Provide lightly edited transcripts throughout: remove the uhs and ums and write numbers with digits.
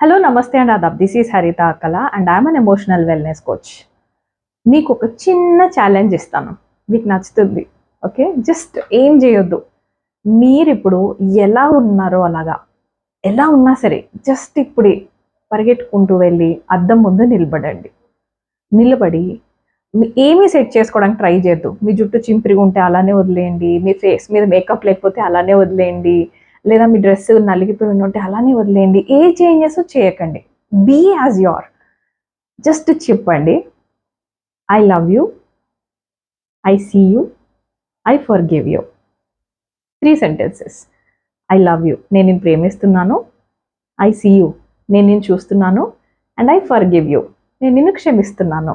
Hello నమస్తే and Aadab. This is హరిత అక్కల and I'm an emotional wellness coach. మీకు ఒక చిన్న ఛాలెంజ్ ఇస్తాను, మీకు నచ్చుతుంది. ఓకే, జస్ట్ ఏం చేయొద్దు. మీరు ఇప్పుడు ఎలా ఉన్నారో అలాగా, ఎలా ఉన్నా సరే జస్ట్ ఇప్పుడే పరిగెట్టుకుంటూ వెళ్ళి అద్దం ముందు నిలబడి ఏమీ సెట్ చేసుకోవడానికి ట్రై చేయొద్దు. మీ జుట్టు చింపిరిగా ఉంటే అలానే వదిలేయండి, మీ ఫేస్ మీద మేకప్ లేకపోతే అలానే వదిలేయండి, లేదా మీ డ్రెస్ నలిగిపోయి ఉంటే అలానే వదిలేయండి. ఏ చేంజెస్ చేయకండి. Be as your. జస్ట్ చెప్పండి, I love you, I see you, I forgive you. 3 sentences. I love you, నేను నిన్ను ప్రేమిస్తున్నాను. ఐ సీ యూ, నేను నిన్ను చూస్తున్నాను. And I forgive you, నేను నిన్ను క్షమిస్తున్నాను.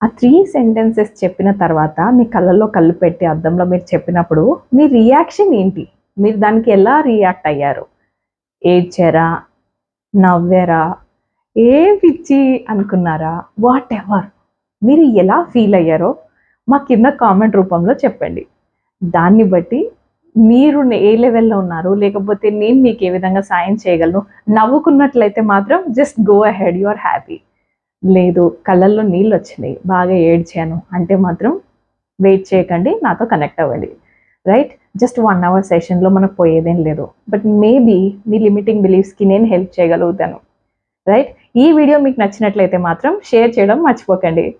ఆ 3 సెంటెన్సెస్ చెప్పిన తర్వాత మీ కళ్ళల్లో కళ్ళు పెట్టి అద్దంలో మీరు చెప్పినప్పుడు మీ రియాక్షన్ ఏంటి? మీరు దానికి ఎలా రియాక్ట్ అయ్యారు? ఏడ్చారా, నవ్వారా, ఏ పిచ్చి అనుకున్నారా, వాట్ ఎవర్ మీరు ఎలా ఫీల్ అయ్యారో మా కింద కామెంట్ రూపంలో చెప్పండి. దాన్ని బట్టి మీరు ఏ లెవెల్లో ఉన్నారు, లేకపోతే నేను మీకు ఏ విధంగా సాయం చేయగలను. నవ్వుకున్నట్లయితే మాత్రం just go ahead, you are happy. లేదు కళ్ళల్లో నీళ్ళు వచ్చినాయి, బాగా ఏడ్చాను అంటే మాత్రం వెయిట్ చేయకండి, నాతో కనెక్ట్ అవ్వండి. రైట్, జస్ట్ 1 hour సెషన్లో మనకు పోయేదేం లేదు. బట్ మేబీ మీ లిమిటింగ్ బిలీఫ్స్కి నేను హెల్ప్ చేయగలుగుతాను. రైట్, ఈ వీడియో మీకు నచ్చినట్లయితే మాత్రం షేర్ చేయడం మర్చిపోకండి.